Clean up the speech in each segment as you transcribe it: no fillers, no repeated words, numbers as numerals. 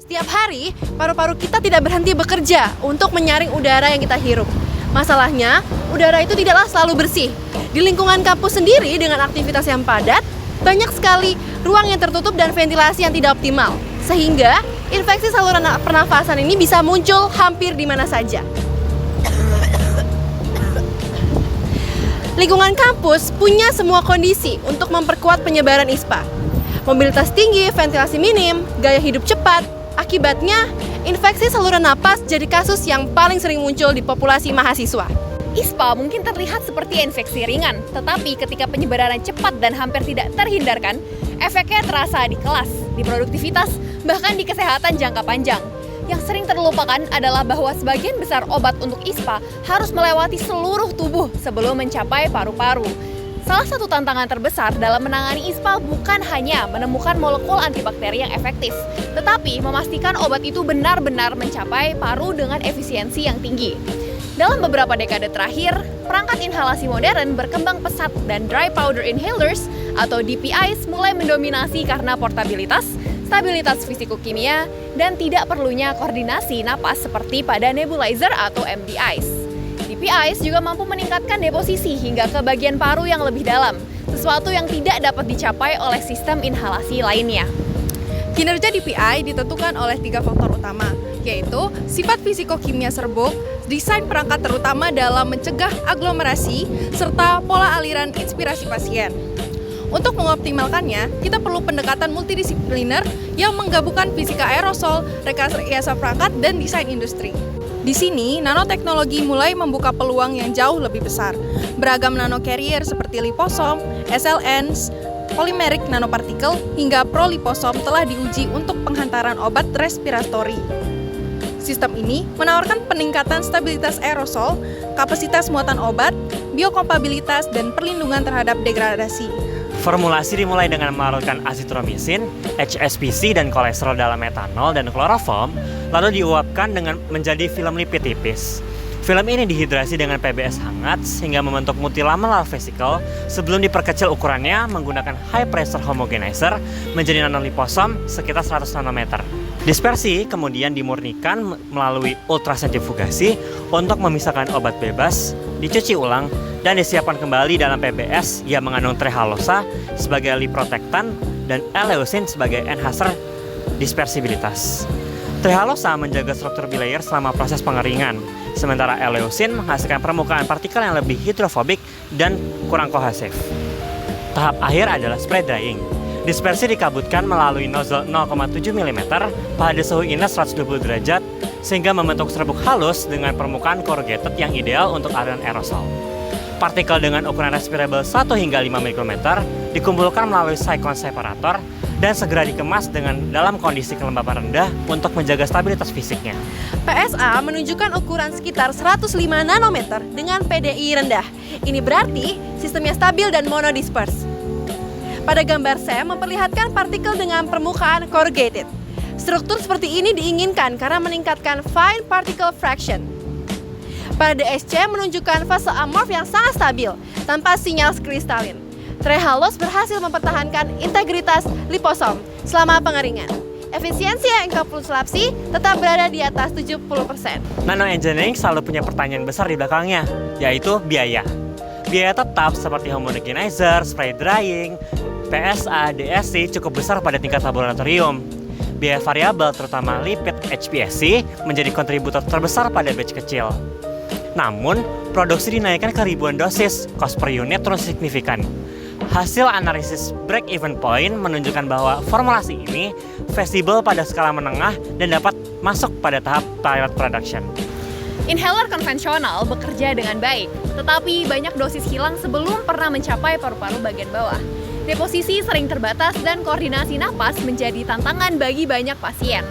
Setiap hari, paru-paru kita tidak berhenti bekerja untuk menyaring udara yang kita hirup. Masalahnya, udara itu tidaklah selalu bersih. Di lingkungan kampus sendiri dengan aktivitas yang padat, banyak sekali ruang yang tertutup dan ventilasi yang tidak optimal. Sehingga, infeksi saluran pernafasan ini bisa muncul hampir di mana saja. Lingkungan kampus punya semua kondisi untuk memperkuat penyebaran ISPA. Mobilitas tinggi, ventilasi minim, gaya hidup cepat. Akibatnya, infeksi saluran napas jadi kasus yang paling sering muncul di populasi mahasiswa. ISPA mungkin terlihat seperti infeksi ringan, tetapi ketika penyebarannya cepat dan hampir tidak terhindarkan, efeknya terasa di kelas, di produktivitas, bahkan di kesehatan jangka panjang. Yang sering terlupakan adalah bahwa sebagian besar obat untuk ISPA harus melewati seluruh tubuh sebelum mencapai paru-paru. Salah satu tantangan terbesar dalam menangani ISPA bukan hanya menemukan molekul antibakteri yang efektif, tetapi memastikan obat itu benar-benar mencapai paru dengan efisiensi yang tinggi. Dalam beberapa dekade terakhir, perangkat inhalasi modern berkembang pesat dan dry powder inhalers atau DPIs mulai mendominasi karena portabilitas, stabilitas fisikokimia, dan tidak perlunya koordinasi napas seperti pada nebulizer atau MDIs. DPIs juga mampu meningkatkan deposisi hingga ke bagian paru yang lebih dalam, sesuatu yang tidak dapat dicapai oleh sistem inhalasi lainnya. Kinerja DPI ditentukan oleh 3 faktor utama, yaitu sifat fisikokimia serbuk, desain perangkat terutama dalam mencegah aglomerasi, serta pola aliran inspirasi pasien. Untuk mengoptimalkannya, kita perlu pendekatan multidisipliner yang menggabungkan fisika aerosol, rekayasa perangkat, dan desain industri. Di sini, nanoteknologi mulai membuka peluang yang jauh lebih besar. Beragam nanocarrier seperti liposom, SLNs, polymeric nanopartikel, hingga proliposom telah diuji untuk penghantaran obat respiratori. Sistem ini menawarkan peningkatan stabilitas aerosol, kapasitas muatan obat, biokompatibilitas, dan perlindungan terhadap degradasi. Formulasi dimulai dengan melarutkan azitromisin, HSPC, dan kolesterol dalam metanol dan kloroform, lalu diuapkan dengan menjadi film lipid tipis. Film ini dihidrasi dengan PBS hangat sehingga membentuk multilamellar vesicle sebelum diperkecil ukurannya menggunakan high pressure homogenizer menjadi nanoliposom sekitar 100 nanometer. Dispersi kemudian dimurnikan melalui ultrasentrifugasi untuk memisahkan obat bebas, dicuci ulang, dan disiapkan kembali dalam PBS yang mengandung trehalosa sebagai liprotektan dan eleusin sebagai enhancer dispersibilitas. Trehalosa menjaga struktur bilayer selama proses pengeringan, sementara eleusin menghasilkan permukaan partikel yang lebih hidrofobik dan kurang kohesif. Tahap akhir adalah spray drying. Dispersi dikabutkan melalui nozzle 0,7 mm pada suhu inlet 120 derajat sehingga membentuk serbuk halus dengan permukaan corrugated yang ideal untuk aliran aerosol. Partikel dengan ukuran respirable 1 hingga 5 mikrometer dikumpulkan melalui cyclone separator dan segera dikemas dalam kondisi kelembapan rendah untuk menjaga stabilitas fisiknya. PSA menunjukkan ukuran sekitar 105 nanometer dengan PDI rendah. Ini berarti sistemnya stabil dan monodisperse. Pada gambar C memperlihatkan partikel dengan permukaan corrugated. Struktur seperti ini diinginkan karena meningkatkan fine particle fraction. Pada DSC menunjukkan fase amorf yang sangat stabil, tanpa sinyal kristalin. Trehalose berhasil mempertahankan integritas liposom selama pengeringan. Efisiensi enkapsulasi tetap berada di atas 70%. Nanoengineering selalu punya pertanyaan besar di belakangnya, yaitu biaya. Biaya tetap seperti homogenizer, spray drying, PSA, DSC cukup besar pada tingkat laboratorium. Biaya variabel terutama lipid HPSC menjadi kontributor terbesar pada batch kecil. Namun, produksi dinaikkan ke ribuan dosis, cost per unit turun signifikan. Hasil analisis break-even point menunjukkan bahwa formulasi ini feasible pada skala menengah dan dapat masuk pada tahap pilot production. Inhaler konvensional bekerja dengan baik, tetapi banyak dosis hilang sebelum pernah mencapai paru-paru bagian bawah. Deposisi sering terbatas dan koordinasi napas menjadi tantangan bagi banyak pasien.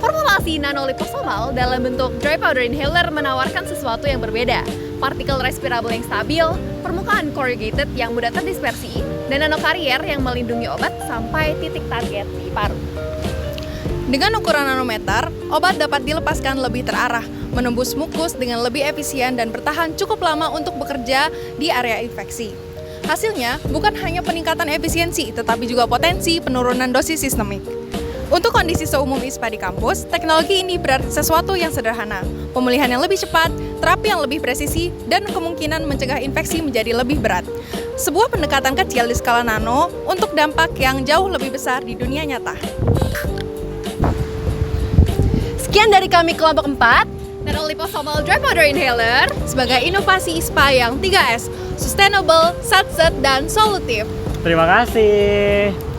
Formulasi nanoliposomal dalam bentuk dry powder inhaler menawarkan sesuatu yang berbeda. Partikel respirable yang stabil, permukaan corrugated yang mudah terdispersi, dan nanocarrier yang melindungi obat sampai titik target di paru. Dengan ukuran nanometer, obat dapat dilepaskan lebih terarah, menembus mukus dengan lebih efisien dan bertahan cukup lama untuk bekerja di area infeksi. Hasilnya bukan hanya peningkatan efisiensi, tetapi juga potensi penurunan dosis sistemik. Untuk kondisi seumum ISPA di kampus, teknologi ini berarti sesuatu yang sederhana, pemulihan yang lebih cepat, terapi yang lebih presisi, dan kemungkinan mencegah infeksi menjadi lebih berat. Sebuah pendekatan kecil di skala nano untuk dampak yang jauh lebih besar di dunia nyata. Sekian dari kami kelompok 4 dan liposomal dry powder inhaler Sebagai inovasi ISPA yang 3S, sustainable, satset, dan solutif. Terima kasih.